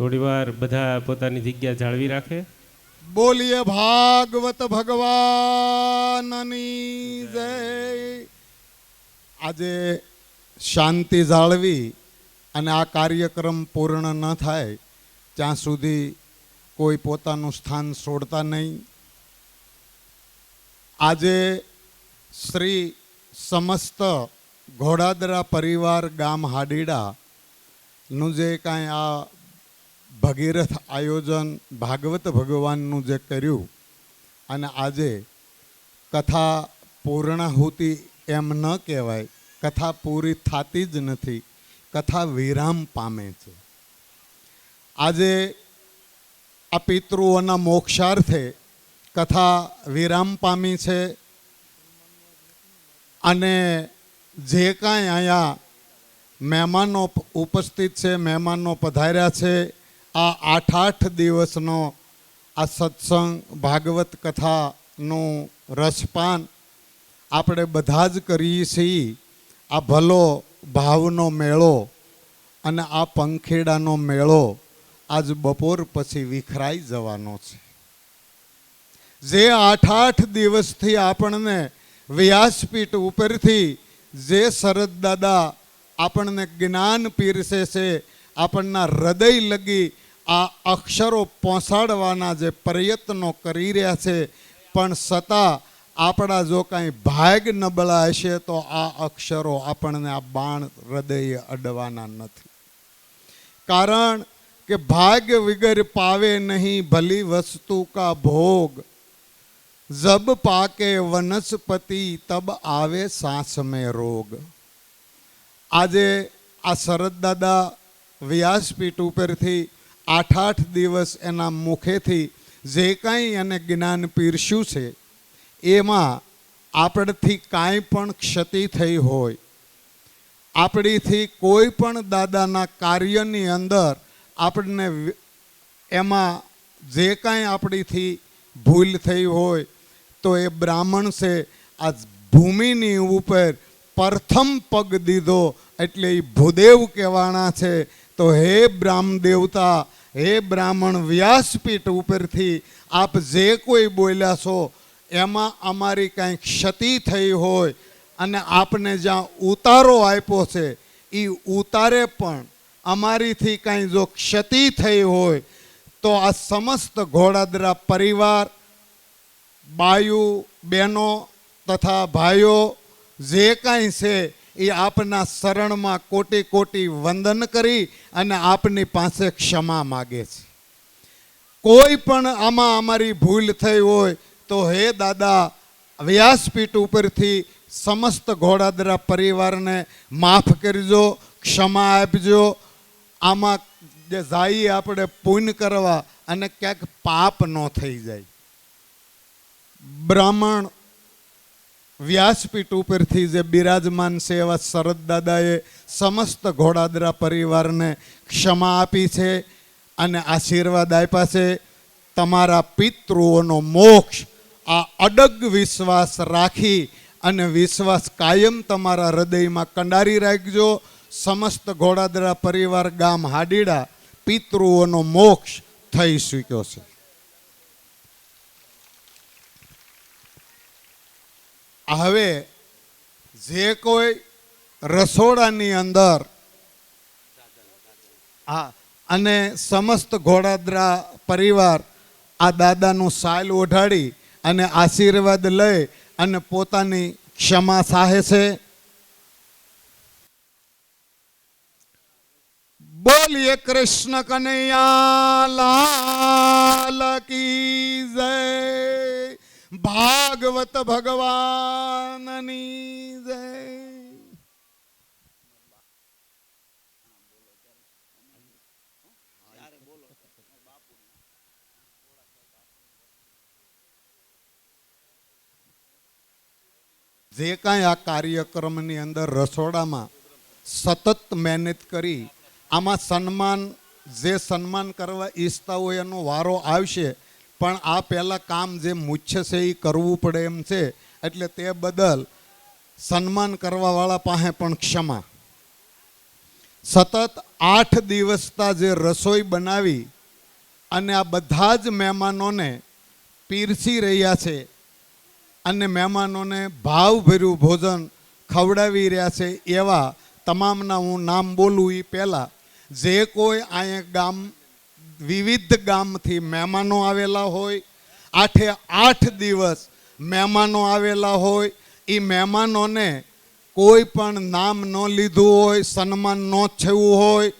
થોડી વાર બધા પોતાની જગ્યા જાળવી રાખે. બોલીએ ભાગવત ભગવાનની જય. આજે શાંતિ જાળવી અને આ કાર્યક્રમ પૂર્ણ ન થાય ત્યાં સુધી કોઈ પોતાનું સ્થાન છોડતા નહીં. આજે શ્રી સમસ્ત ઘોડાદરા પરિવાર ગામ હાડીડાનું જે કાંઈ આ ભગીરથ આયોજન ભાગવત ભગવાનનું જે કર્યું અને આજે કથા પૂર્ણાહુતિ એમ ન કહેવાય, કથા પૂરી થતી જ નથી, કથા વિરામ પામે છે. આજે આ પિતૃઓના મોક્ષાર્થે કથા વિરામ પામી છે અને જે કાંઈ અહીંયા મહેમાનો ઉપસ્થિત છે, મહેમાનો પધાર્યા છે, આ 8 દિવસનો આ સત્સંગ ભાગવત કથાનું રસપાન આપણે બધા જ કરીએ છીએ. આ ભલો ભાવનો મેળો અને આ પંખેડાનો મેળો આજ બપોર પછી વિખરાઈ જવાનો છે. જે 8 દિવસથી આપણને વ્યાસપીઠ ઉપરથી જે શરદ દાદા આપણને જ્ઞાન પીરસે છે, આપણના હૃદય લગી આ અક્ષરો પહોંચાડવાના જે પ્રયત્નો કરી રહ્યા છે, પણ છતાં આપણા જો કાંઈ ભાગ નબળા હશે તો આ અક્ષરો આપણને આ બાણ હૃદયે અડવાના નથી. કારણ કે ભાગ્ય વિગર પાવે નહીં ભલી વસ્તુ કા ભોગ, જબ પાકે વનસ્પતિ તબ આવે સાસ મેં રોગ. આજે આ શરદ દાદા વ્યાસપીઠ ઉપરથી 8 દિવસ એના મુખેથી જે કાંઈ એને જ્ઞાન પીરસ્યું છે એમાં આપણથી કાંઈ પણ ક્ષતિ થઈ હોય, આપણીથી કોઈ પણ દાદાના કાર્યની અંદર આપણને એમાં જે કાંઈ આપણીથી ભૂલ થઈ હોય તો એ બ્રાહ્મણ છે આ ભૂમિની ઉપર પ્રથમ પગ દીધો એટલે એ ભૂદેવ કહેવાના છે. તો હે બ્રાહ્મ દેવતા, હે બ્રાહ્મણ, વ્યાસપીઠ ઉપરથી આપ જે કોઈ બોલ્યા છો એમાં અમારી કાંઈ ક્ષતિ થઈ હોય અને આપને જ્યાં ઉતારો આપ્યો છે એ ઉતારે પણ અમારીથી કાંઈ જો ક્ષતિ થઈ હોય તો આ સમસ્ત ઘોડાદરા પરિવાર, બાયુ બહેનો તથા ભાઈઓ જે કાંઈ છે એ આપના શરણમાં કોટી કોટી વંદન કરી અને આપની પાસે ક્ષમા માગે છે. કોઈ પણ આમાં અમારી ભૂલ થઈ હોય તો હે દાદા, વ્યાસપીઠ ઉપરથી સમસ્ત ઘોડાદરા પરિવારને માફ કરજો, ક્ષમા આપજો. આમાં જે જઈએ આપણે પુણ્ય કરવા અને ક્યાંક પાપ ન થઈ જાય. બ્રાહ્મણ વ્યાસપીઠ ઉપરથી જે બિરાજમાન છે એવા શરદ દાદાએ સમસ્ત ઘોડાદરા પરિવારને ક્ષમા આપી છે અને આશીર્વાદ આપ્યા છે. તમારા પિતૃઓનો મોક્ષ આ અડગ વિશ્વાસ રાખી અને વિશ્વાસ કાયમ તમારા હૃદયમાં કંડારી રાખજો. સમસ્ત ઘોડાદરા પરિવાર ગામ હાડીડા પિતૃઓનો મોક્ષ થઈ ચૂક્યો છે. હવે જે કોઈ રસોડાની અંદર અને સમસ્ત ઘોડાદરા પરિવાર આ દાદાનું સાલ ઓઢાડી અને આશીર્વાદ લઈ અને પોતાની ક્ષમા સાહે છે. બોલીએ કૃષ્ણ કનૈયા લાલ કી જય. ભાગવત ભગવાનની જય. જે કાંઈ આ કાર્યક્રમની અંદર રસોડામાં સતત મહેનત કરી આમાં સન્માન જે સન્માન કરવા ઈચ્છતા હોય એનો વારો આવશે, પણ આ પહેલાં કામ જે મુખ્ય છે એ કરવું પડે એમ છે. એટલે તે બદલ સન્માન કરવાવાળા પાસે પણ ક્ષમા. સતત 8 દિવસતા જે રસોઈ બનાવી અને આ બધા જ મહેમાનોને પીરસી રહ્યા છે અને મહેમાનોને ભાવભર્યું ભોજન ખવડાવી રહ્યા છે એવા તમામના હું નામ બોલું એ પહેલાં જે કોઈ અહીંયા વિવિધ ગામથી મહેમાનો આવેલા હોય, 8 દિવસ મહેમાનો આવેલા હોય, એ મહેમાનોને કોઈ પણ નામ ન લીધું હોય, સન્માન ન થયું હોય,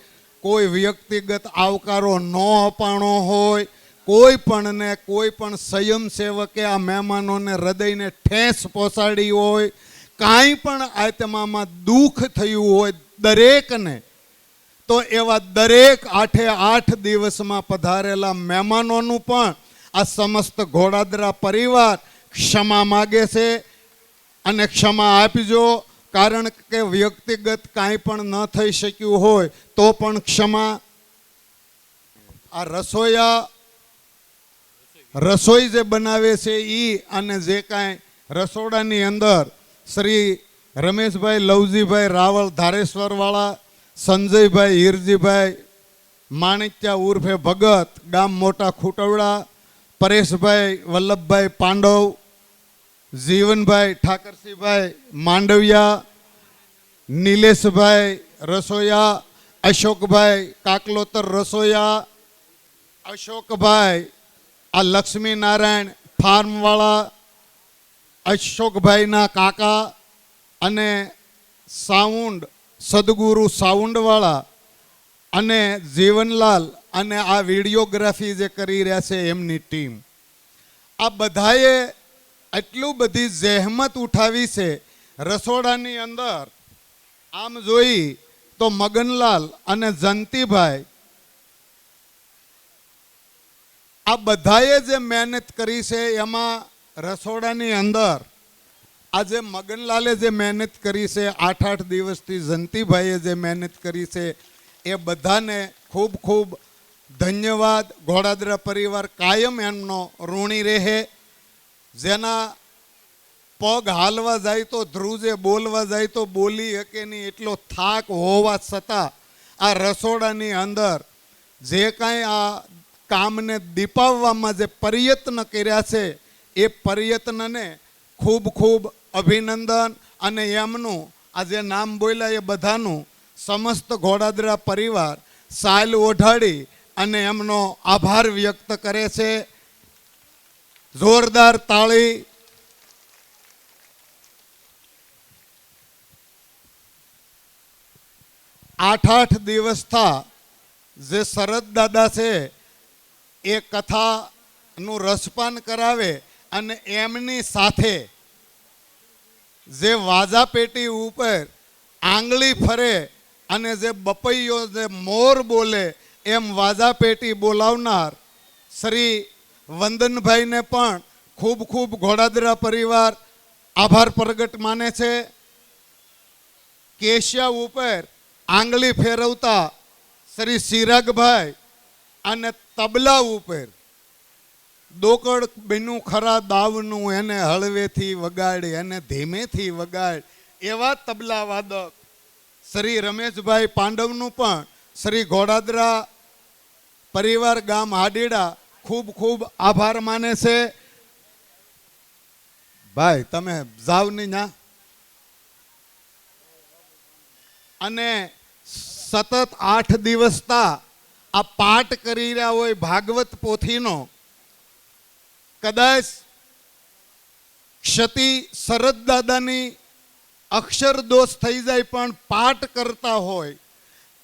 કોઈ વ્યક્તિગત આવકારો ન અપાણો હોય, કોઈ પણ સ્વયંસેવકે આ મહેમાનોને હૃદયને ઠેસ પહોંચાડી હોય, કાંઈ પણ આત્મામાં દુઃખ થયું હોય દરેકને, તો એવા દરેક 8 દિવસમાં પધારેલા મહેમાનોનું પણ આ સમસ્ત ઘોડાદરા પરિવાર ક્ષમા માગે છે અને ક્ષમા આપજો. કારણ કે વ્યક્તિગત કાંઈ પણ ન થઈ શક્યું હોય તો પણ ક્ષમા. આ રસોઈ જે બનાવે છે એ અને જે કાંઈ રસોડાની અંદર શ્રી રમેશભાઈ લવજીભાઈ રાવળ ધારેશ્વરવાળા, સંજયભાઈ હીરજીભાઈ માણિક્યા ઉર્ફે ભગત ગામ મોટા ખૂટવડા, પરેશભાઈ વલ્લભભાઈ પાંડવ, જીવનભાઈ ઠાકરસિંહભાઈ માંડવિયા, નિલેશભાઈ રસોયા, અશોકભાઈ કાકલોતર રસોયા, અશોકભાઈ આ લક્ષ્મીનારાયણ ફાર્મવાળા, અશોકભાઈના કાકા અને સાઉન્ડ સદગુરુ સાઉન્ડવાળા અને જીવનલાલ અને આ વિડીયોગ્રાફી જે કરી રહ્યા છે એમની ટીમ, આ બધાએ એટલું બધી જહેમત ઉઠાવી છે. રસોડાની અંદર આમ જોઈ તો મગનલાલ અને જંતીભાઈ આ બધાએ જે મહેનત કરી છે એમાં રસોડાની અંદર આજે મગનલાલે જે મહેનત કરી છે, 8 દિવસથી જંતીભાઈએ જે મહેનત કરી છે, એ બધાને ખૂબ ખૂબ ધન્યવાદ. ઘોડાદરા પરિવાર કાયમ એમનો ઋણી રહે. જેના પગ હાલવા જાય તો ધ્રુજે, બોલવા જાય તો બોલી શકે નહીં એટલો થાક હોવા છતાં આ રસોડાની અંદર જે કાંઈ આ કામને દીપાવવામાં જે પ્રયત્ન કર્યા છે એ પ્રયત્નને ખૂબ ખૂબ અભિનંદન. અને એમનું આ જે નામ બોલ્યા એ બધાનું સમસ્ત ઘોડાદરા પરિવાર સાલ ઓઢાડી અને એમનો આભાર વ્યક્ત કરે છે. જોરદાર તાળી. આઠ દિવસ થા જે શરદ દાદા છે એ કથાનું રસપાન કરાવે અને એમની સાથે જે વાજા પેટી ઉપર આંગળી ફરે અને જે બપૈયો જે મોર બોલે એમ વાજા પેટી બોલાવનાર શ્રી વંદનભાઈને પણ ખૂબ ખૂબ ઘોડાદરા પરિવાર આભાર પ્રગટ માને છે. કેશિયા ઉપર આંગળી ફેરવતા શ્રી સિરાગભાઈ અને તબલા ઉપર દોકડ બેનું ખરા દાવનું એને હળવેથી વગાડ, એને ધીમેથી વગાડ એવા તબલા વાદક શ્રી રમેશભાઈ પાંડવનું પણ શ્રી ઘોડાદરા પરિવાર ગામ હાડીડા ખૂબ ખૂબ આભાર માને છે. ભાઈ તમે જાવ નહીં ના. અને સતત 8 દિવસતા આ પાઠ કરી રહ્યા હોય ભાગવત પોથીનો, કદાચ ક્ષતિ શરદ દાદાની અક્ષર દોષ થઈ જાય પણ પાઠ કરતા હોય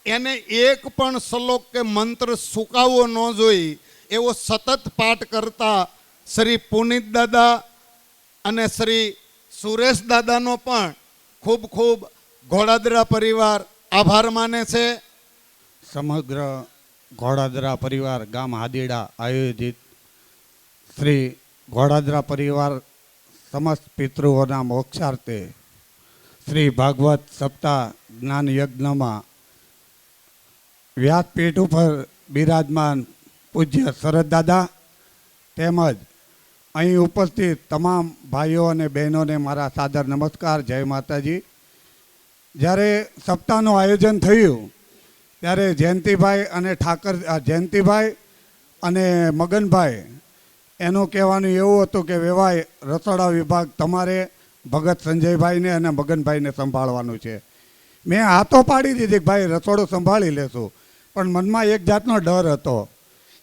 એને એક પણ શ્લોક કે મંત્ર સુકાવો ન જોઈ એવો સતત પાઠ કરતા શ્રી પુનિત દાદા અને શ્રી સુરેશ દાદાનો પણ ખૂબ ખૂબ ઘોડાદરા પરિવાર આભાર માને છે. સમગ્ર ઘોડાદરા પરિવાર ગામ હાદીડા આયોજિત શ્રી ઘોડાદરા પરિવાર સમસ્ત પિતૃઓના મોક્ષાર્થે શ્રી ભાગવત સપ્તાહ જ્ઞાન યજ્ઞમાં વ્યાસપીઠ ઉપર બિરાજમાન પૂજ્ય શરદ દાદા તેમજ અહીં ઉપસ્થિત તમામ ભાઈઓ અને બહેનોને મારા સાદર નમસ્કાર. જય માતાજી. જ્યારે સપ્તાહનું આયોજન થયું ત્યારે જયંતિભાઈ અને જયંતિભાઈ અને મગનભાઈ એનું કહેવાનું એવું હતું કે વેવાય રસોડા વિભાગ તમારે ભગત સંજયભાઈને અને મગનભાઈને સંભાળવાનું છે. મેં હાથો પાડી દીધી કે ભાઈ રસોડું સંભાળી લેશું, પણ મનમાં એક જાતનો ડર હતો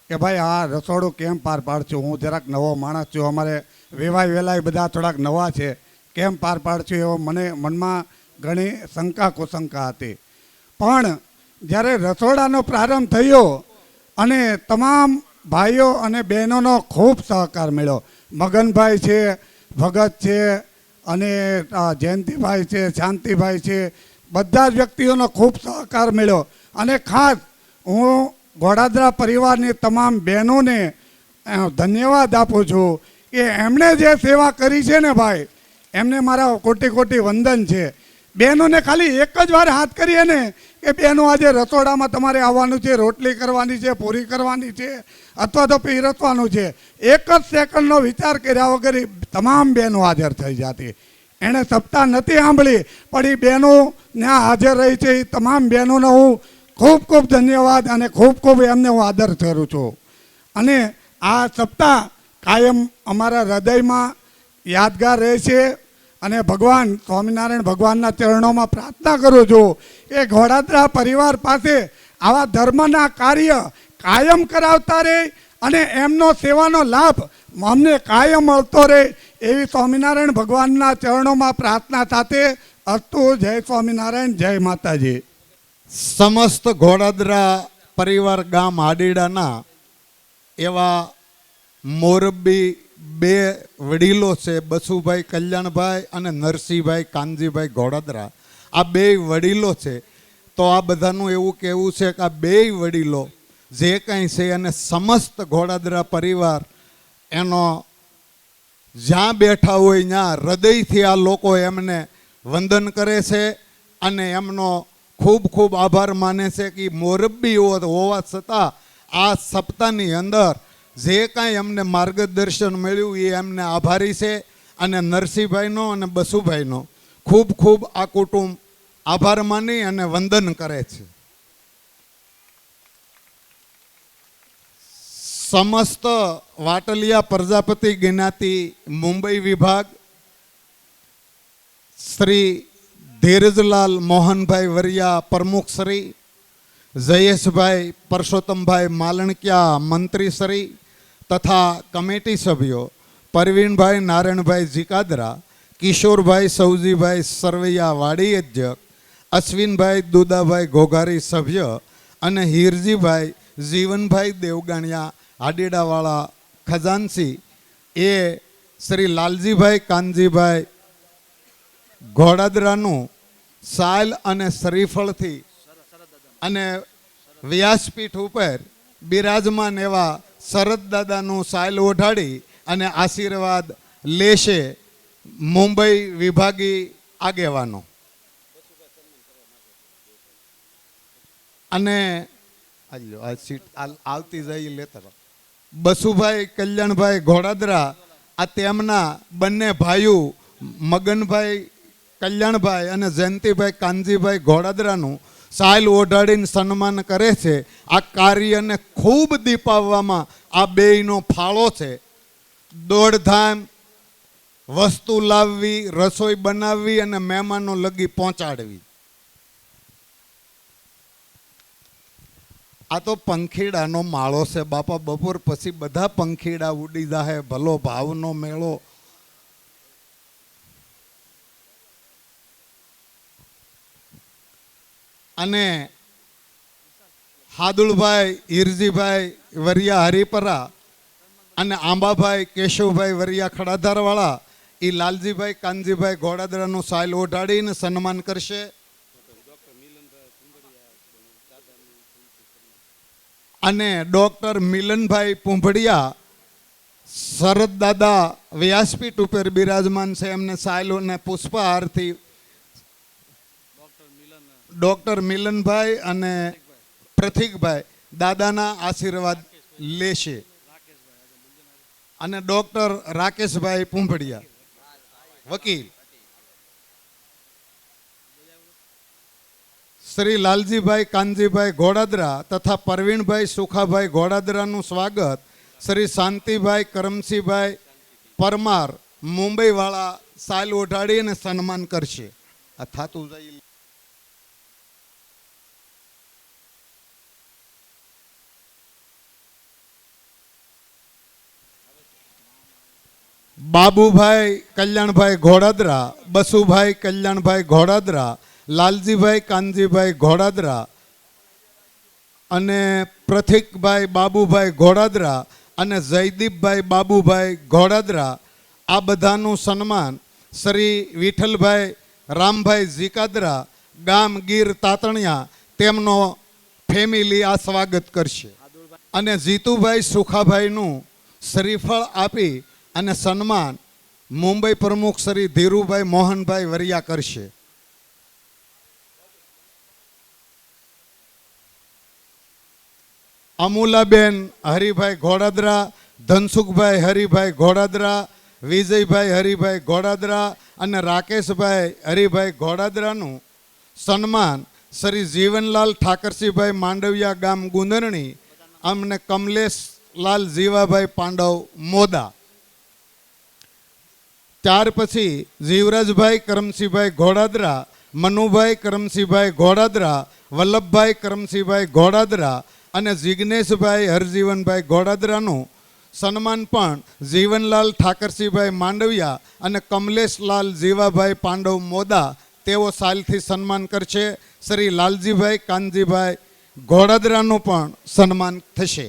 કે ભાઈ આ રસોડું કેમ પાર પાડશું. હું જરાક નવો માણસ છું, અમારે વેવાય વેલાય બધા થોડાક નવા છે, કેમ પાર પાડશું એવો મને મનમાં ઘણી શંકા કુશંકા હતી. પણ જ્યારે રસોડાનો પ્રારંભ થયો અને તમામ ભાઈઓ અને બહેનોનો ખૂબ સહકાર મળ્યો. મગનભાઈ છે, ભગત છે, અને જયંતિભાઈ છે, શાંતિભાઈ છે, બધા જ વ્યક્તિઓનો ખૂબ સહકાર મળ્યો. અને ખાસ હું ઘોડાદરા પરિવારની તમામ બહેનોને ધન્યવાદ આપું છું કે એમણે જે સેવા કરી છે ને ભાઈ, એમને મારા કોટી કોટી વંદન છે. બહેનોને ખાલી એક જ વાર હાથ કરીએ ને કે બહેનો આજે રસોડામાં તમારે આવવાનું છે, રોટલી કરવાની છે, પૂરી કરવાની છે, અથવા તો પીરસવાનું છે, એક જ સેકન્ડનો વિચાર કર્યા વગર તમામ બહેનો હાજર થઈ જતી. એણે સપ્તાહ નથી સાંભળી, પણ એ બહેનો ત્યાં હાજર રહી છે. એ તમામ બહેનોનો હું ખૂબ ખૂબ ધન્યવાદ અને ખૂબ ખૂબ એમને હું આદર કરું છું. અને આ સપ્તાહ કાયમ અમારા હૃદયમાં યાદગાર રહે છે. અને ભગવાન સ્વામિનારાયણ ભગવાનના ચરણોમાં પ્રાર્થના કરું છું કે ઘોડાદરા પરિવાર પાસે આવા ધર્મના કાર્ય કાયમ કરાવતા રહે અને એમનો સેવાનો લાભ અમને કાયમ મળતો રહે એવી સ્વામિનારાયણ ભગવાનના ચરણોમાં પ્રાર્થના સાથે અસ્તુ. જય સ્વામિનારાયણ, જય માતાજી. સમસ્ત ઘોડાદરા પરિવાર ગામ આડીડાના એવા મોરબી બે વડીલો છે, બસુભાઈ કલ્યાણભાઈ અને નરસિંહભાઈ કાનજીભાઈ ઘોડાદરા. આ બે વડીલો છે. તો આ બધાનું એવું કહેવું છે કે આ બે વડીલો જે કંઈ છે અને સમસ્ત ઘોડાદરા પરિવાર એનો જ્યાં બેઠા હોય ત્યાં હૃદયથી આ લોકો એમને વંદન કરે છે અને એમનો ખૂબ ખૂબ આભાર માને છે કે મોરબી હોવા છતાં આ સપ્તાહની અંદર જે કાંઈ એમને માર્ગદર્શન મળ્યું એ એમને આભારી છે. અને નરસિંહભાઈનો અને બસુભાઈનો ખૂબ ખૂબ આ કુટુંબ આભાર માની અને વંદન કરે છે. સમસ્ત વાટલિયા પ્રજાપતિ જ્ઞાતિ મુંબઈ વિભાગ શ્રી ધીરજલાલ મોહનભાઈ વરિયા પ્રમુખ શ્રી, જયેશભાઈ પરસોત્તમભાઈ માલણકિયા મંત્રી શ્રી તથા કમિટી સભ્યો પરવીનભાઈ નારાયણભાઈ જીકાદરા, કિશોરભાઈ સૌજીભાઈ સરવૈયા વાડી અધ્યક્ષ, અશ્વિનભાઈ દુદાભાઈ ઘોઘારી સભ્ય અને હીરજીભાઈ જીવનભાઈ દેવગાણિયા હાડીડાવાળા ખજાનસી એ શ્રી લાલજીભાઈ કાનજીભાઈ ઘોડાદરાનું સાલ અને શ્રીફળથી અને વ્યાસપીઠ ઉપર બિરાજમાન એવા શરદ દાદાનું સાયલ ઓઢાડી અને આશીર્વાદ લેશે મુંબઈ વિભાગી આગેવાનો. અને આ સીટ આવતી જાય લેતા બસુભાઈ કલ્યાણભાઈ ઘોડાદરા આ તેમના બંને ભાઈઓ મગનભાઈ કલ્યાણભાઈ અને જયંતિભાઈ કાનજીભાઈ ઘોડાદરાનું સાયલ ઓઢાડીને સન્માન કરે છે. આ કાર્યને ખૂબ દીપાવવામાં આ બેયનો ફાળો છે. દોડધામ વસ્તુ લાવવી, રસોઈ બનાવવી અને મહેમાનો લગી પહોંચાડવી. આ તો પંખીડાનો માળો છે બાપા. બપોર પછી બધા પંખીડા ઉડી જાહે. ભલો ભાવનો મેળો. અને હાદુળભાઈ હીરજીભાઈ વરિયા હરિપરા અને આંબાભાઈ કેશવભાઈ વરિયા ખડાધારવાળા એ લાલજીભાઈ કાનજીભાઈ ઘોડાદરાનું સાયલ ઓઢાડીને સન્માન કરશે. અને ડૉક્ટર મિલનભાઈ પુંભડિયા શરદ દાદા વ્યાસપીઠ ઉપર બિરાજમાન છે. એમને સાયલો અને પુષ્પહારથી ડૉક્ટર મિલનભાઈ અને પ્રતિકભાઈ દાદાના આશીર્વાદ લેશે. અને ડૉક્ટર રાકેશભાઈ પુંભડિયા વકીલ શ્રી લાલજીભાઈ કાનજીભાઈ ઘોડાદરા તથા પરવીણભાઈ સુખાભાઈ ઘોડાદરાનું સ્વાગત શ્રી શાંતિભાઈ કરમસિંહભાઈ પરમાર મુંબઈવાળા સાલ ઓઢાડી અને સન્માન કરશે. આ થાતું જાય. બાબુભાઈ કલ્યાણભાઈ ઘોડાદરા, બસુભાઈ કલ્યાણભાઈ ઘોડાદરા, લાલજીભાઈ કાનજીભાઈ ઘોડાદરા અને પ્રથિકભાઈ બાબુભાઈ ઘોડાદરા અને જયદીપભાઈ બાબુભાઈ ઘોડાદરા, આ બધાનું સન્માન શ્રી વિઠ્ઠલભાઈ રામભાઈ ઝીકાદરા, ગામ ગીર તાતણિયા, તેમનો ફેમિલી આ સ્વાગત કરશે. અને જીતુભાઈ સુખાભાઈનું શ્રીફળ આપી અને સન્માન મુંબઈ પ્રમુખ શ્રી ધીરુભાઈ મોહનભાઈ વરિયા કરશે. અમુલાબેન હરિભાઈ ઘોડાદરા, ધનસુખભાઈ હરિભાઈ ઘોડાદરા, વિજયભાઈ હરિભાઈ ઘોડાદરા અને રાકેશભાઈ હરિભાઈ ઘોડાદરાનું સન્માન શ્રી જીવનલાલ ઠાકરસિંહભાઈ માંડવિયા, ગામ ગુંદરણી અને કમલેશલાલ જીવાભાઈ પાંડવ મોદા. ત્યાર પછી જીવરાજભાઈ કરમસિંહભાઈ ઘોડાદરા, મનુભાઈ કરમસિંહભાઈ ઘોડાદરા, વલ્લભભાઈ કરમસિંહભાઈ ઘોડાદરા અને જિગ્નેશભાઈ હરજીવનભાઈ ઘોડાદરાનું સન્માન પણ જીવનલાલ ઠાકરસિંહભાઈ માંડવિયા અને કમલેશલાલ જીવાભાઈ પાંડવ મોદા તેઓ સાલથી સન્માન કરશે. શ્રી લાલજીભાઈ કાનજીભાઈ ઘોડાદરાનું પણ સન્માન થશે.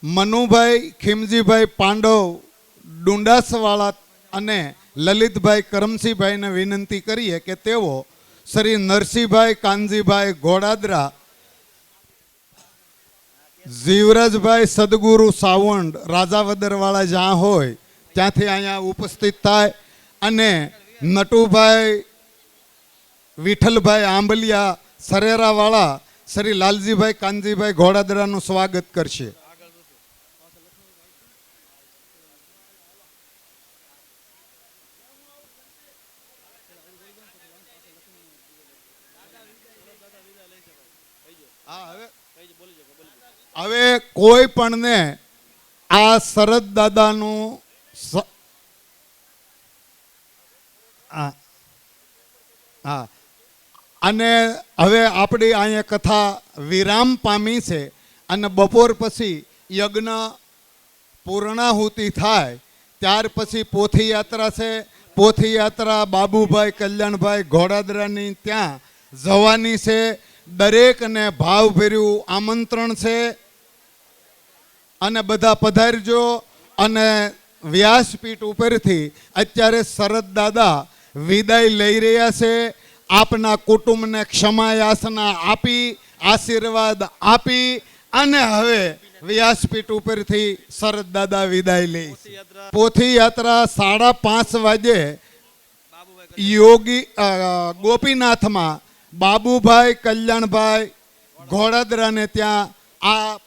મનુભાઈ ખીમજીભાઈ પાંડવ ડુંડાસવાળા અને લલિતભાઈ કરમસિંહભાઈને વિનંતી કરીએ કે તેઓ શ્રી નરસિંહભાઈ કાનજીભાઈ ઘોડાદરા, જીવરાજભાઈ સદગુરુ સાવંડ રાજાવદરવાળા જ્યાં હોય ત્યાંથી અહીંયા ઉપસ્થિત થાય અને નટુભાઈ વિઠ્ઠલભાઈ આંબલિયા સરેરાવાળા શ્રી લાલજીભાઈ કાનજીભાઈ ઘોડાદરાનું સ્વાગત કરશે. હવે કોઈ પણને આ શરદ દાદાનું અને હવે આપણી અહીંયા કથા વિરામ પામી છે અને બપોર પછી યજ્ઞ પૂર્ણાહુતિ થાય ત્યાર પછી પોથી યાત્રા છે. પોથી યાત્રા બાબુભાઈ કલ્યાણભાઈ ઘોડાદરાની ત્યાં જવાની છે. દરેકને ભાવભર્યું આમંત્રણ છે અને બધા પધારજો. અને વ્યાસપીઠ ઉપરથી અત્યારે શરદ દાદા વિદાય લઈ રહ્યા છે. આપના કુટુંબને ક્ષમા યાચના આપી, આશીર્વાદ આપી અને હવે વ્યાસપીઠ ઉપરથી શરદ દાદા વિદાય લે. પોથી યાત્રા 5:30 વાગે યોગી ગોપીનાથમાં બાબુભાઈ કલ્યાણભાઈ ઘોડાદરાને ત્યાં આ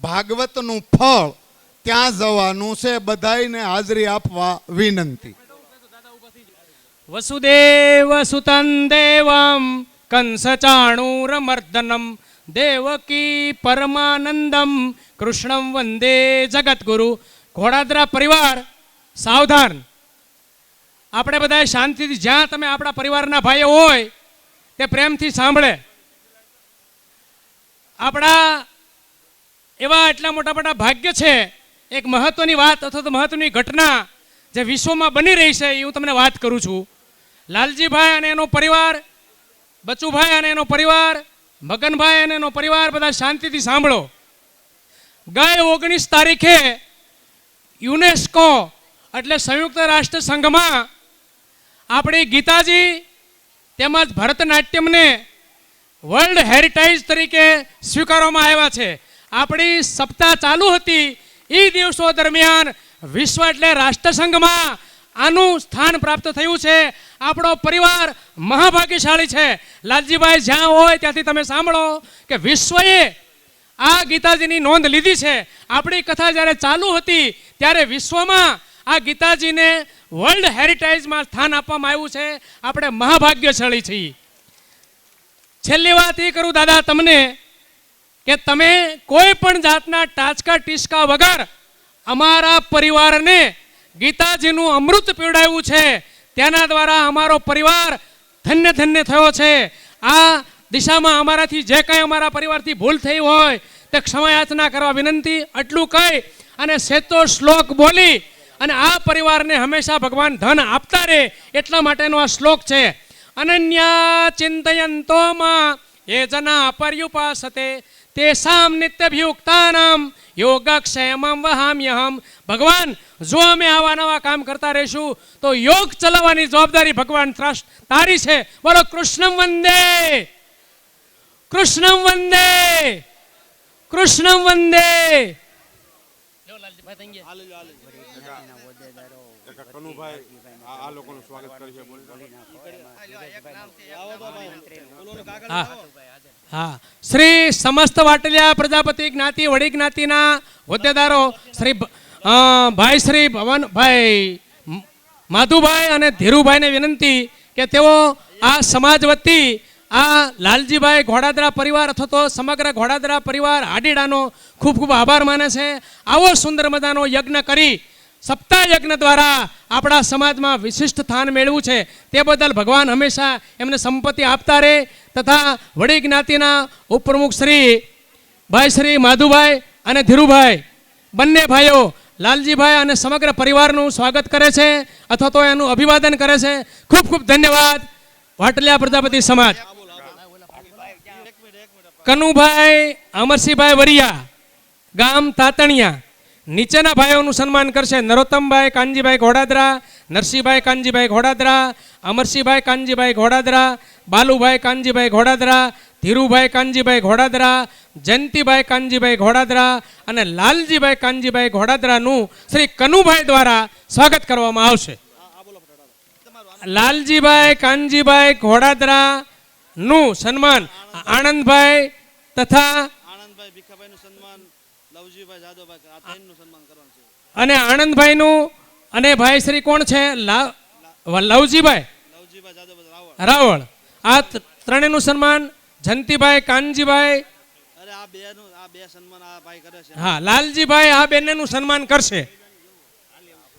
ભાગવતનું ફળ ત્યાં જવાનું છે. બધાઈને હાજરી આપવા વિનંતી. વસુદેવ સુતં દેવમ કંસચાણૂરમર્દનમ દેવકી પરમાનંદમ કૃષ્ણમ વંદે જગતગુરુ. ઘોડાદરા પરિવાર સાવધાન. આપણે બધા શાંતિથી, જ્યાં તમે આપણા પરિવારના ભાઈઓ હોય તે પ્રેમથી સાંભળે. આપણા એવા એટલા મોટા મોટા ભાગ્ય છે. એક મહત્વની વાત અથવા તો મહત્વની ઘટના જે વિશ્વમાં બની રહી છે એ હું તમને વાત કરું છું. લાલજીભાઈ અને એનો પરિવાર, બચુભાઈ અને એનો પરિવાર, મગનભાઈ અને એનો પરિવાર, બધા શાંતિથી સાંભળો. ગઈ 19 તારીખે યુનેસ્કો એટલે સંયુક્ત રાષ્ટ્ર સંઘમાં આપણી ગીતાજી તેમજ ભરતનાટ્યમને વર્લ્ડ હેરિટેજ તરીકે સ્વીકારવામાં આવ્યા છે. આપણી સપ્તાહ ચાલુ હતી એ દિવસો દરમિયાન વિશ્વ એટલે રાષ્ટ્રસંઘમાં આનું સ્થાન પ્રાપ્ત થયું છે. આપણો પરિવાર મહાભાગ્યશાળી છે. લાલજીભાઈ જ્યાં હોય ત્યાંથી તમે સાંભળો કે વિશ્વએ આ ગીતાજીની નોંધ લીધી છે. આપણી કથા જ્યારે ચાલુ હતી ત્યારે વિશ્વમાં આ ગીતાજીને વર્લ્ડ હેરિટેજમાં સ્થાન આપવામાં આવ્યું છે. આપણે મહાભાગ્યશાળી છીએ. છેલ્લી વાત એ કરું દાદા તમને કે તમે કોઈ પણ જાતના ટાચકા ટીચકા વગર અમારા પરિવારને ગીતાજીનું અમૃત પીવડાવ્યું છે. તેના દ્વારા અમારો પરિવાર ધન્ય ધન્ય થયો છે. આ દિશામાં અમારાથી જે કંઈ અમારા પરિવારથી ભૂલ થઈ હોય તે ક્ષમાયાચના કરવા વિનંતી. આટલું કહી અને સેતો શ્લોક બોલી અને આ પરિવારને હંમેશા ભગવાન ધન આપતા રહે એટલા માટેનો આ શ્લોક છે. અનન્યા ચિંતયંતો માં એ જના પર્યુપાસતે તેસામ નિત્યભિયુક્તાનામ યોગક્ષેમમ વહામ્યહમ. ભગવાન જો અમે આવા નવા કામ કરતા રહીશું તો યોગ ચલાવવાની જવાબદારી ભગવાન તારી છે. બોલો કૃષ્ણમ વંદે, કૃષ્ણમ વંદે, કૃષ્ણમ વંદે. હા, શ્રી સમસ્ત વાટલિયા પ્રજાપતિ જ્ઞાતિ વડી જ્ઞાતિના હોદ્દેદારો શ્રી ભાઈ શ્રી ભવનભાઈ માધુભાઈ અને ધીરુભાઈને વિનંતી કે તેઓ આ સમાજ વતી આ લાલજીભાઈ ઘોડાદરા પરિવાર અથવા તો સમગ્ર ઘોડાદરા પરિવાર હાડીડાનો ખૂબ ખૂબ આભાર માને છે. આવો સુંદર મજાનો યજ્ઞ કરી સપ્તાહ યજ્ઞ દ્વારા આપણા સમાજમાં વિશિષ્ટ સ્થાન મેળવ્યું છે. તે બદલ ભગવાન હંમેશા એમને સંપત્તિ આપતા રહે. તથા વડી જ્ઞાતિના ઉપપ્રમુખ શ્રી ભાઈ શ્રી માધુભાઈ અને ધીરુભાઈ બંને ભાઈઓ લાલજીભાઈ અને સમગ્ર પરિવારનું સ્વાગત કરે છે અથવા તો એનું અભિવાદન કરે છે. ખૂબ ખૂબ ધન્યવાદ વાટલિયા પ્રજાપતિ સમાજ. કનુભાઈ અમરસિંહભાઈ વરિયા, ગામ તાતણિયા, નીચેના ભાઈઓનું સન્માન કરશે. નરોત્તમભાઈ કાનજીભાઈ ઘોડાદરા, નરસિંહભાઈ કાનજીભાઈ ઘોડાદરા, અમરસિંહભાઈ કાનજીભાઈ ઘોડાદરા, બાલુભાઈ કાનજીભાઈ ઘોડાદરા, ધીરુભાઈ કાનજીભાઈ ઘોડાદરા, જયંતિભાઈ કાનજીભાઈ ઘોડાદરા અને લાલજીભાઈ કાનજીભાઈ ઘોડાદરાનું શ્રી કનુભાઈ દ્વારા સ્વાગત કરવામાં આવશે. લાલજીભાઈ કાનજીભાઈ ઘોડાદરાનું સન્માન આનંદભાઈ તથા અને આનંદભાઈનું અને ભાઈ શ્રી કોણ છે લવજીભાઈ રાવળ, આ ત્રણેયનું સન્માન જયંતિભાઈ કાનજીભાઈ હા લાલજીભાઈ આ બંનેનું સન્માન કરશે.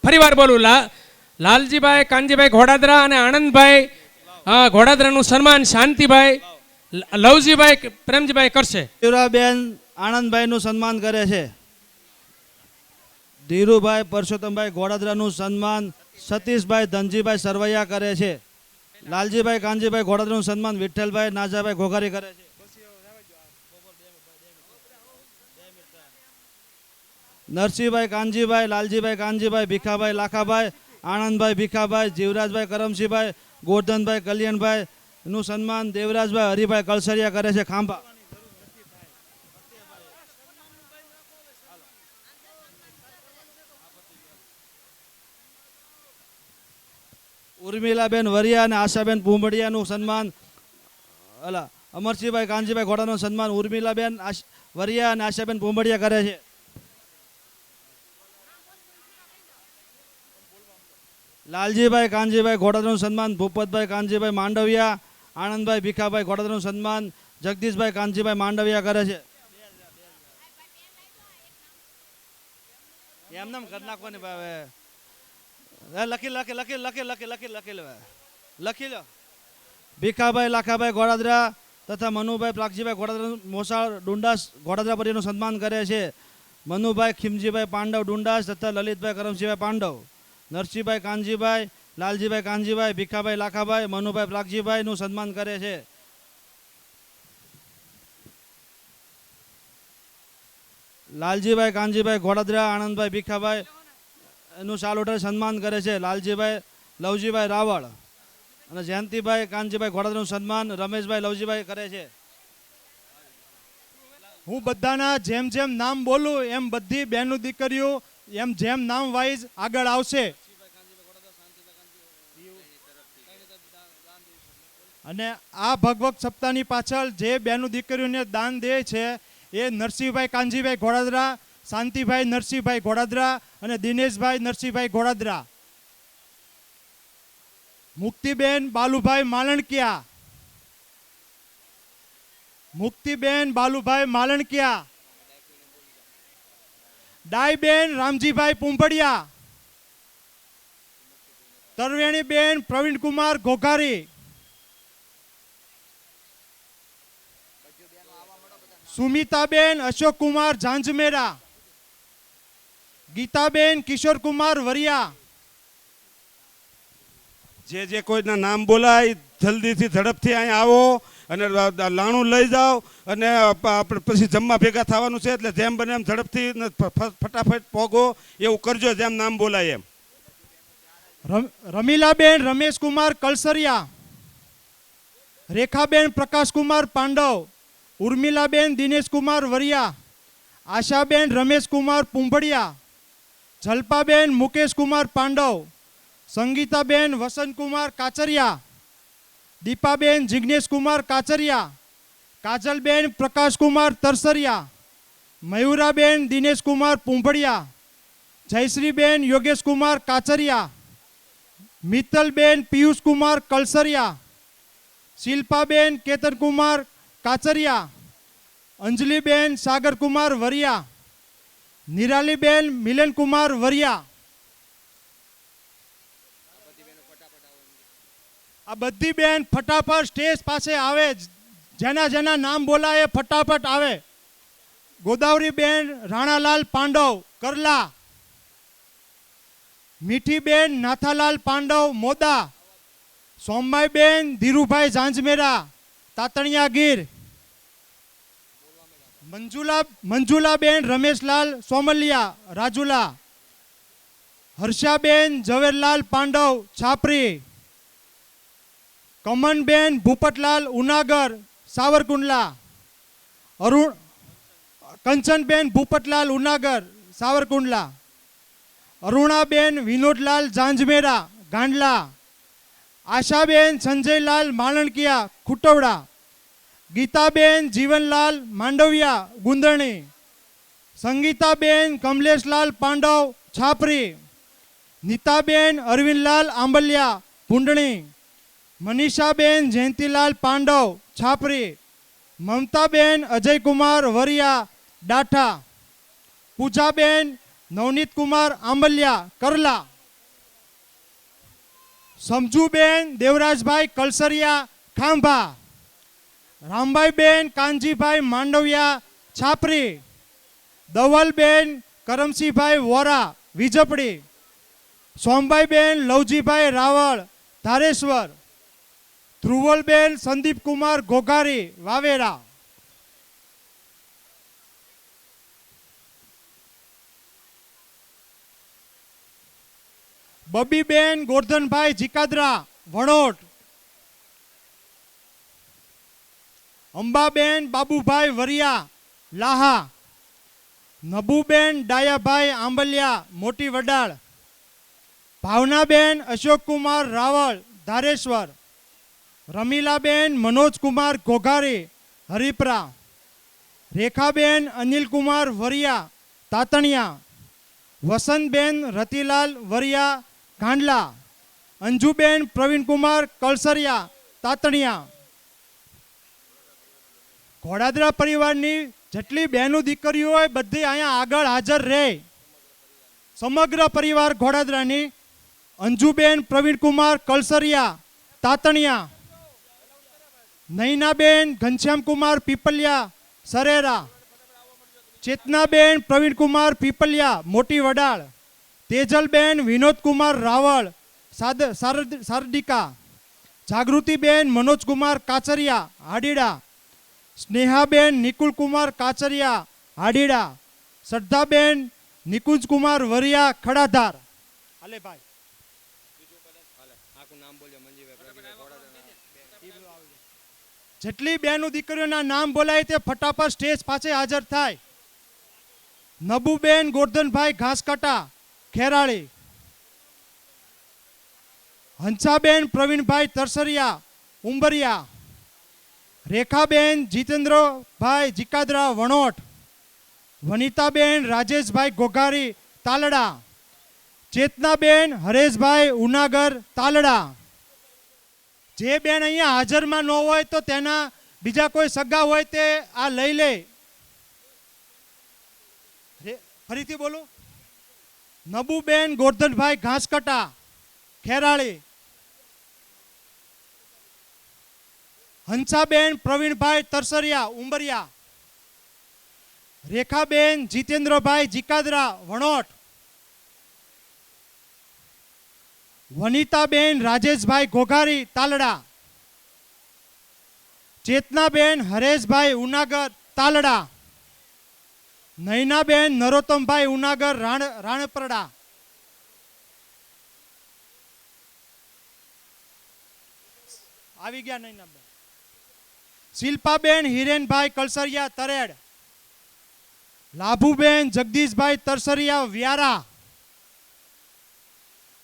ફરીવાર બોલું, લાલજીભાઈ કાનજીભાઈ ઘોડાદરા અને આનંદભાઈ ઘોડાદરાનું સન્માન શાંતિભાઈ લવજીભાઈ પ્રેમજીભાઈ કરશે. બેન આનંદભાઈનું સન્માન કરે છે. ધીરુભાઈ પરસોત્તમભાઈ ઘોડાદરાનું સન્માન સતીશભાઈ ધનજીભાઈ સરવૈયા કરે છે. લાલજીભાઈ કાનજીભાઈ ઘોડાદરાનું સન્માન વિઠ્ઠલભાઈ નાજાભાઈ ઘોઘારી કરે છે. નરસિંહભાઈ કાનજીભાઈ, લાલજીભાઈ કાનજીભાઈ, ભીખાભાઈ લાખાભાઈ, આનંદભાઈ ભીખાભાઈ, જીવરાજભાઈ કરમસિંહભાઈ, ગોરધનભાઈ કલ્યાણભાઈ નું સન્માન દેવરાજભાઈ હરિભાઈ કળસરિયા કરે છે ખાંભા. ઉર્મિલાબેન વરિયા અને આશાબેન ભૂમડિયાનું સન્માન અમરસિંહભાઈ કાનજીભાઈ ઘોડાનું સન્માન ઉર્મિલાબેન વરિયા અને આશાબેન ભૂમડિયા કરે છે. લાલજીભાઈ કાનજીભાઈ ઘોડાનું સન્માન ભૂપતભાઈ કાનજીભાઈ માંડવિયા, આનંદભાઈ ભીખાભાઈ ઘોડાનું સન્માન જગદીશભાઈ કાનજીભાઈ માંડવિયા કરે છે. એમને કરી નાખવાની ભાવે લખી લો. ભીખાભાઈ લાખાભાઈ ઘોડાદરા તથા મનુભાઈ પ્લાકજીભાઈ ઘોડાદરા મોસાળ ડુંડાસ ઘોડાદરા પરિવારનું સન્માન કરે છે. મનુભાઈ ખીમજીભાઈ પાંડવ ડુંડાસ તથા લલિતભાઈ કરમસિંહભાઈ પાંડવ, નરસિંહભાઈ કાનજીભાઈ, લાલજીભાઈ કાનજીભાઈ, ભીખાભાઈ લાખાભાઈ, મનુભાઈ પ્લાકજીભાઈનું સન્માન કરે છે. લાલજીભાઈ કાનજીભાઈ ઘોડાદરા, આનંદભાઈ ભીખાભાઈ એનું સાલોટર સન્માન કરે છે. લાલજીભાઈ લવજીભાઈ રાવળ અને જયંતિભાઈ કાનજીભાઈ ઘોડાદરાનું સન્માન રમેશભાઈ લવજીભાઈ કરે છે. હું બધાના જેમ જેમ નામ બોલું એમ બધી બહેનો દીકરીઓ એમ જેમ નામ વાઇઝ આગળ આવશે. અને આ ભગવત સપ્તાહની પાછળ જે બહેનો દીકરીઓને દાન દે છે એ નરસિંહભાઈ કાનજીભાઈ ઘોડાદરા, શાંતિભાઈ નરસિંહભાઈ ઘોડાદરા અને દિનેશભાઈ નરસિંહભાઈ ઘોડાદરા. મુક્તિબેન બાલુભાઈ માલણકિયા. મુક્તિબેન બાલુભાઈ માલણકિયા. ડાયબેન રામજીભાઈ પુંભડિયા. તરવેણીબેન પ્રવીણકુમાર ઘોઘારી. સુમિતાબેન અશોકકુમાર ઝાંઝમેરા. ગીતાબેન કિશોરકુમાર વરિયા. જે કોઈના નામ બોલાય જલ્દીથી ઝડપથી અહીંયા આવો અને લાણું લઈ જાઓ અને આપણે પછી જમવા ભેગા થવાનું છે એટલે જેમ બને એમ ઝડપથી ફટાફટ પોગો એવું કરજો જેમ નામ બોલાય એમ. રમીલાબેન રમેશકુમાર કલસરિયા. રેખાબેન પ્રકાશકુમાર પાંડવ. ઉર્મિલાબેન દિનેશકુમાર વરિયા. આશાબેન રમેશકુમાર પુંભડિયા. જલ્પાબેન મુકેશકુમાર પાંડવ. સંગીતાબેન વસંતકુમાર કાચરિયા. દીપાબેન જિગ્નેશકુમાર કાચરિયા. કાજલબેન પ્રકાશકુમાર તરસરિયા. મયુરાબેન દિનેશકુમાર પુંભડિયા. જયશ્રીબેન યોગેશકુમાર કાચરિયા. મિત્તલબેન પિયુષકુમાર કલસરિયા. શિલ્પાબેન કેતનકુમાર કાચરિયા. અંજલિબેન સાગરકુમાર વરિયા. નિરાલીબેન મિલનકુમાર વરિયા. આ બધી બેન ફટાફટ સ્ટેજ પાસે આવે. જેના જેના નામ બોલાય ફટાફટ આવે. ગોદાવરીબેન રાણાલાલ પાંડવ કરલા. મીઠીબેન નાથાલાલ પાંડવ મોદા. સોમભાઈબેન ધીરુભાઈ ઝાંઝમેરા તાતણિયા ગીર. મંજુલાબેન રમેશલાલ સોમલિયા રાજુલા. હર્ષાબેન ઝવેરલાલ પાંડવ છાપરી. કમનબેન ભૂપતલાલ ઉનાગર સાવરકુંડલા. કંચનબેન ભૂપતલાલ ઉનાગર સાવરકુંડલા. અરુણાબેન વિનોદલાલ ઝાંઝમેરા ગાંડલા. આશાબેન સંજયલાલ માલણકિયા ખુટવડા. ગીતાબેન જીવનલાલ માંડવિયા ગુંદરણી. સંગીતાબેન કમલેશલાલ પાંડવ છાપરી. નીતાબેન અરવિંદલાલ આંબલિયા ભૂંડણી. મનીષાબેન જયંતિલાલ પાંડવ છાપરી. મમતાબેન અજયકુમાર વરિયા ડાઠા. પૂજાબેન નવનીતકુમાર આંબલિયા કરલા. સમજુબેન દેવરાજભાઈ કલસરિયા ખાંભા. રામભાઈબેન કાનજીભાઈ માંડવિયા છાપરી. દવલબેન કરમસિંહભાઈ વોરા વિજપડી. સોમભાઈબેન લવજીભાઈ રાવળ ધારેશ્વર. ધ્રુવલબેન સંદીપકુમાર ઘોઘારી વાવેરા. બબીબેન ગોરધનભાઈ જીકાદરા વણોટ. અંબાબેન બાબુભાઈ વરિયા લાહા. નબુબેન ડાયાભાઈ આંબલિયા મોટી વડાળ. ભાવનાબેન અશોકકુમાર રાવળ ધારેશ્વર. રમીલાબેન મનોજકુમાર ઘોઘારી હરિપરા. રેખાબેન અનિલકુમાર વરિયા તાતણિયા. વસંતબેન રતિલાલ વરિયા ગાંડલા. અંજુબેન પ્રવીણકુમાર કલસરિયા તાતણિયા. ઘોડાદરા પરિવારની જેટલી બહેનો દીકરીઓ હોય બધી અહીંયા આગળ હાજર રહે. સમગ્ર પરિવાર ઘોડાદરાની. અંજુબેન પ્રવીણકુમાર કલસરિયા તાતણિયા. નૈનાબેન ઘનશ્યામકુમાર પીપલિયા સરેરા. ચેતનાબેન પ્રવીણકુમાર પીપલિયા મોટી વડાળ. તેજલબેન વિનોદકુમાર રાવળ સારડિકા. જાગૃતિબેન મનોજકુમાર કાચરિયા હાડીડા. સ્નેહાબેન નિકુલકુમાર કાચરિયા હાડીડા. શ્રદ્ધાબેન નિકુંજકુમાર વરિયા ખડાધાર. હાલે ભાઈ જેટલી બહેનો દીકરીઓના નામ બોલાય તે ફટાફટ સ્ટેજ પાસે હાજર થાય. નબુબેન ગોરધનભાઈ ઘાસકાટા ખેરાળી. હંસાબેન પ્રવીણભાઈ તરસરિયા ઉંબરિયા. રેખાબેન જીતેન્દ્રભાઈ જીકાદરા વણોટ. વનિતાબેન રાજેશભાઈ ઘોઘારી તાલડા. ચેતનાબેન હરેશભાઈ ઉનાગર તાલડા. જે બેન અહીંયા હાજરમાં ન હોય તો તેના બીજા કોઈ સગા હોય તે આ લઈ લે. ફરીથી બોલો. નબુબેન ગોરધનભાઈ ઘાસકટા ખેરાળી. હંસાબેન પ્રવીણભાઈ તરસરિયા ઉંબરિયા. રેખાબેન જીતેન્દ્રભાઈ જીકાદરા વણોટ. વનિતાબેન રાજેશભાઈ ઘોઘારી તાલડા. ચેતનાબેન હરેશભાઈ ઉનાગર તાલડા. નયનાબેન નરોત્તમભાઈ ઉનાગર રાણપરડા. આવી ગયા નયનાબેન. શિલ્પાબેન હિરેનભાઈ કલસરિયા તરેડ. લાભુબેન જગદીશભાઈ તરસરિયા વ્યારા.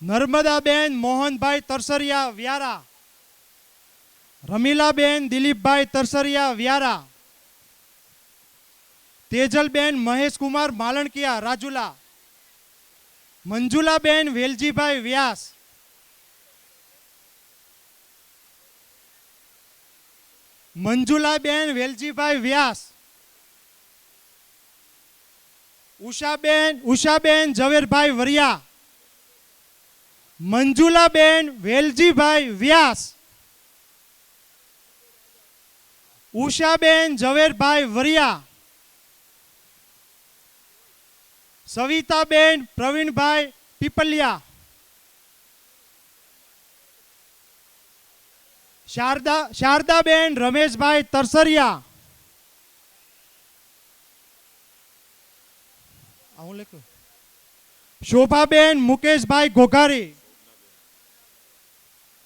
નર્મદાબેન મોહનભાઈ તરસરિયા વ્યારા. રમીલાબેન દિલીપભાઈ તરસરિયા વ્યારા. તેજલબેન મહેશકુમાર માલણકિયા રાજુલા. મંજુલાબેન વેલજીભાઈ વ્યાસ. મંજુલાબેન વેલજીભાઈ વ્યાસ. ઉષાબેન ઝવેરભાઈ વરિયા. મંજુલાબેન વેલજીભાઈ વ્યાસ. ઉષાબેન ઝવેરભાઈ વરિયા. સવિતાબેન પ્રવીણભાઈ પીપલિયા. શારદાબેન રમેશભાઈ તરસરિયા. શોભાબેન મુકેશભાઈ ઘોઘારી.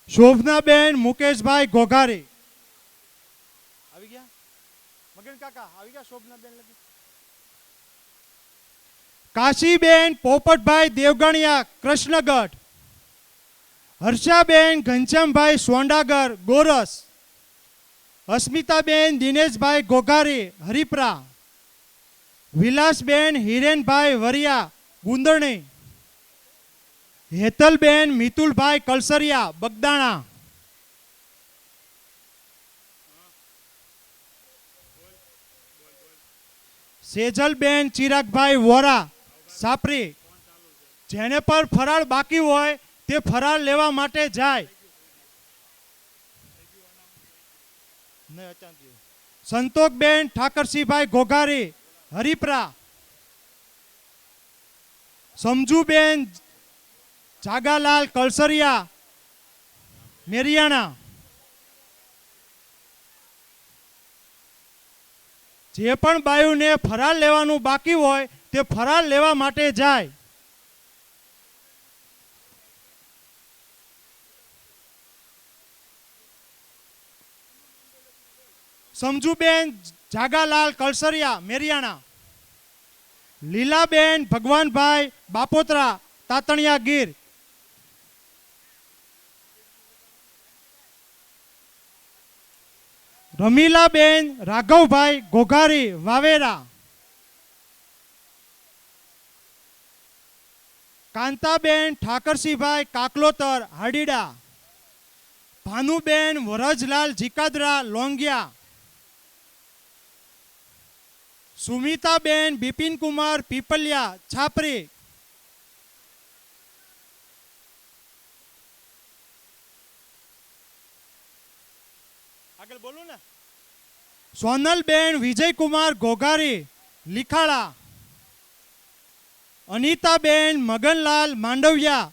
શોભનાબેન મુકેશભાઈ ઘોઘારી. આવી ગયા મગન કાકા આવી ગયા. શોભનાબેન લગી. કાશીબેન પોપટભાઈ દેવગણિયા કૃષ્ણગઢ. હર્ષાબેન ઘનશ્યામભાઈ સોંડાગર ગોરસ. અસ્મિતાબેન દિનેશભાઈ ઘોઘારી હરિપરા. વિલાસબેન હિરેનભાઈ વરિયા ગુંદરણી. હેતલબેન મિતુલભાઈ કલસરિયા બગદાણા. સેજલબેન ચિરાગભાઈ વોરા સાપરી. જેને પર ફરાળ બાકી હોય તે ફરાળ લેવા માટે જાય. સંતોકબેન ઠાકરસિંહભાઈ ઘોઘારી હરિપરા. સમજુબેન જાગાલાલ કલસરિયા મેરિયાણા. જે પણ બાયુને ફરાળ લેવાનું બાકી હોય તે ફરાળ લેવા માટે જાય. સમજુબેન જાગાલાલ કલસરિયા મેરિયાણા. લીલાબેન ભગવાનભાઈ બાપોતરા તાતણિયા ગીર. રમીલાબેન રાઘવભાઈ ઘોઘારી વાવેરા. કાંતાબેન ઠાકરસિંહભાઈ કાકલોતર હાડીડા. ભાનુબેન વરજલાલ જીકાદરા લોંગિયા. સુમિતાબેન બિપિનકુમાર પીપલિયા છાપરી. આગળ બોલું ને. સોનલબેન વિજયકુમાર ઘોઘારી લીખાળા. અનિતાબેન મગનલાલ માંડવિયા.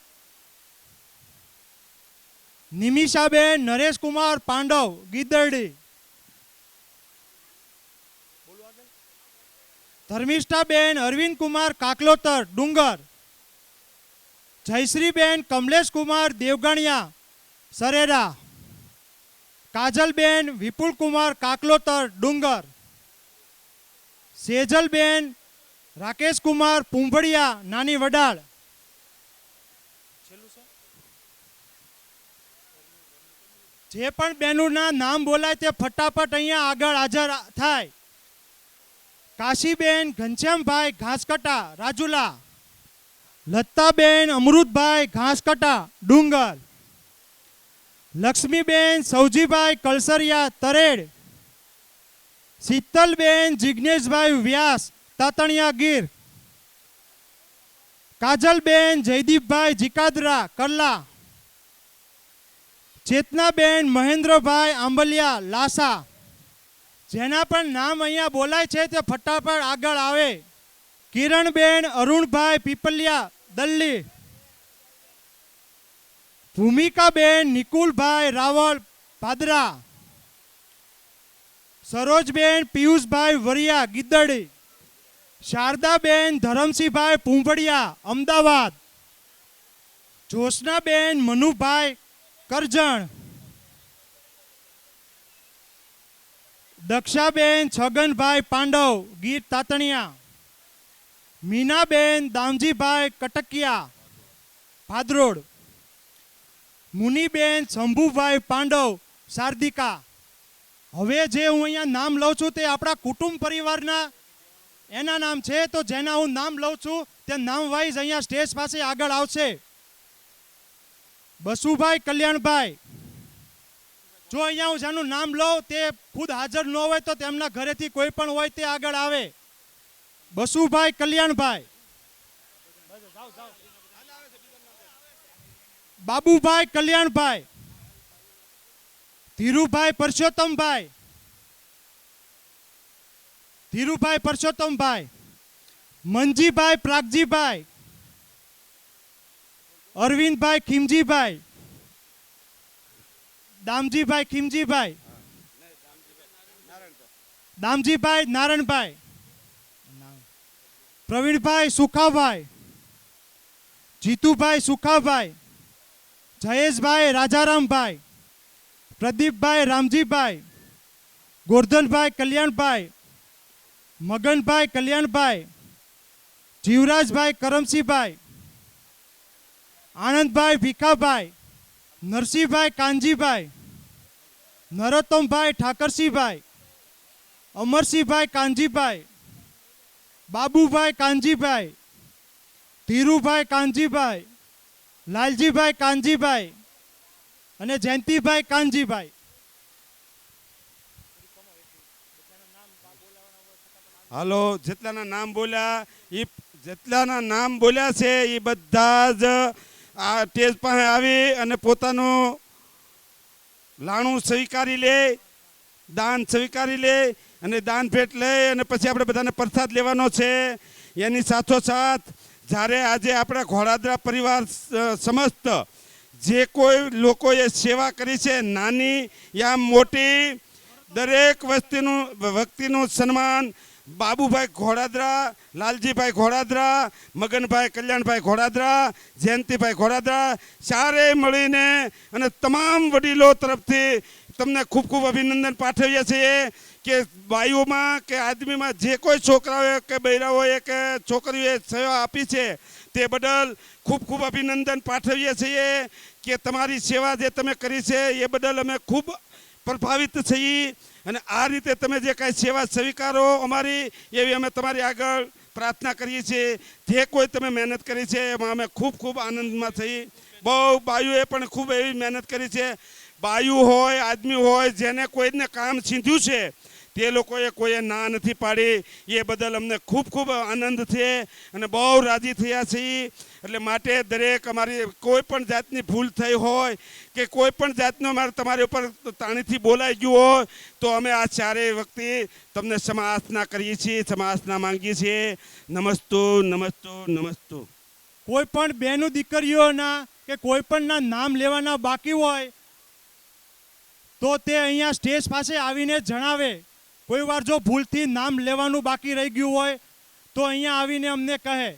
નિમિષાબેન નરેશકુમાર પાંડવ ગીદરડી. ધર્મિષ્ઠાબેન અરવિંદકુમાર કાકલોતર ડુંગર. જયશ્રીબેન કમલેશકુમાર દેવગણિયા સરેરા. કાજલબેન વિપુલકુમાર કાકલોતર ડુંગર. સેજલબેન રાકેશકુમાર પુંભડિયા નાની વડાળ. જે પણ બહેનોના નામ બોલાય તે ફટાફટ અહીંયા આગળ હાજર થાય. કાશીબેન ઘનશ્યામભાઈ ઘાસકટા રાજુલા. લતાબેન અમૃતભાઈ ઘાસકટા ડુંગર, લક્ષ્મીબેન સૌજીભાઈ કલસરિયા તરેડ, શીતલબેન જિજ્ઞેશભાઈ વ્યાસ તાતણિયા ગીર, કાજલબેન જયદીપભાઈ જીકાદરા કરલા, ચેતનાબેન મહેન્દ્રભાઈ આંબલિયા લાસા. જેના પણ નામ અહીંયા બોલાય છે તે ફટાફટ આગળ આવે. કિરણબેન અરુણભાઈ પીપલિયા દલ્લી, ભૂમિકાબેન નિકુલભાઈ રાવલ પાદરા, સરોજબેન પિયુષભાઈ વરિયા ગીદડી, શારદાબેન ધરમસિંહભાઈ પૂંભડિયા અમદાવાદ, જોશનાબેન મનુભાઈ કરજણ, દક્ષાબેન છગનભાઈ પાંડવ ગીર તાતણિયા, મીનાબેન દામજીભાઈ કટકિયા ભાદરોડ, મુનિબેન શંભુભાઈ પાંડવ શારદિકા. હવે જે હું અહીંયા નામ લઉં છું તે આપણા કુટુંબ પરિવારના એના નામ છે. તો જેના હું નામ લઉં છું તે નામ વાઇઝ અહીંયા સ્ટેજ પાસે આગળ આવશે. બસુભાઈ કલ્યાણભાઈ, જો અહીંયા હું જેનું નામ લઉં તે ખુદ હાજર ન હોય તો તેમના ઘરેથી કોઈ પણ હોય તે આગળ આવે. બસુભાઈ કલ્યાણભાઈ, બાબુભાઈ કલ્યાણભાઈ, ધીરુભાઈ પરસોત્તમભાઈ, ધીરુભાઈ પરસોત્તમભાઈ, મંજીભાઈ પ્રાગજીભાઈ, અરવિંદભાઈ ખીમજીભાઈ, દામજીભાઈ ખીમજીભાઈ, દામજીભાઈ નારણભાઈ, પ્રવીણભાઈ સુખાભાઈ, જીતુભાઈ સુખાભાઈ, જયેશભાઈ રાજારામભાઈ, પ્રદીપભાઈ રામજીભાઈ, ગોરધનભાઈ કલ્યાણભાઈ, મગનભાઈ કલ્યાણભાઈ, જીવરાજભાઈ કરમસિંહભાઈ, આનંદભાઈ ભીખાભાઈ, નરસિંહભાઈ કાનજીભાઈ, નરોત્તમભાઈ ઠાકરસિંહભાઈ, અમરસિંહભાઈ કાનજીભાઈ, બાબુભાઈ કાનજીભાઈ, ધીરુભાઈ કાનજીભાઈ, લાલજીભાઈ કાનજીભાઈ અને જયંતિભાઈ કાનજીભાઈ. હાલો, જેટલાના નામ બોલ્યા છે એ બધા જ આ સ્ટેજ પાસે આવી અને પોતાનું લાણું સ્વીકારી લે, દાન સ્વીકારી લે અને દાન ભેટ લઈ અને પછી આપણે બધાને પ્રસાદ લેવાનો છે. એની સાથોસાથ જ્યારે આજે આપણા ઘોડાદરા પરિવાર સમસ્ત જે કોઈ લોકોએ સેવા કરી છે, નાની યા મોટી, દરેક વ્યક્તિનું સન્માન બાબુભાઈ ઘોડાદરા, લાલજીભાઈ ઘોડાદરા, મગનભાઈ કલ્યાણભાઈ ઘોડાદરા, જયંતિભાઈ ઘોડાદરા ચારે મળીને અને તમામ વડીલો તરફથી તમને ખૂબ ખૂબ અભિનંદન પાઠવીએ છીએ કે બાઈઓમાં કે આદમીમાં જે કોઈ છોકરાઓએ કે બૈરાઓએ કે છોકરીઓએ સેવા આપી છે તે બદલ ખૂબ ખૂબ અભિનંદન પાઠવીએ છીએ કે તમારી સેવા જે તમે કરી છે એ બદલ અમે ખૂબ પ્રભાવિત છીએ. અને આ રીતે તમે જે કાંઈ સેવા સ્વીકારો અમારી, એવી અમે તમારી આગળ પ્રાર્થના કરીએ છીએ. જે કોઈ તમે મહેનત કરી છે એમાં અમે ખૂબ ખૂબ આનંદમાં થઈ. બહુ બાયુએ પણ ખૂબ એવી મહેનત કરી છે. બાયુ હોય, આદમી હોય, જેને કોઈને કામ સીધ્યું છે તે લોકોએ કોઈએ ના નથી પાડી. એ બદલ અમને ખૂબ ખૂબ આનંદ છે અને બહુ રાજી થયા છીએ. એટલે માટે દરેક અમારી કોઈ પણ જાતની ભૂલ થઈ હોય કે કોઈ પણ જાતનું અમારે તમારી ઉપર તાણીથી બોલાઈ ગયું હોય તો અમે આ ચારેય વખતે તમને ક્ષમાયાચના કરીએ છીએ, ક્ષમાયાચના માંગીએ છીએ. નમસ્તુ નમસ્તુ નમસ્તુ. કોઈ પણ બહેનો દીકરીઓના કે કોઈ પણના નામ લેવાના બાકી હોય તો તે અહીંયા સ્ટેજ પાસે આવીને જણાવે. કોઈ વાર જો ભૂલથી નામ લેવાનું બાકી રહી ગયું હોય તો અહીંયા આવીને અમને કહે.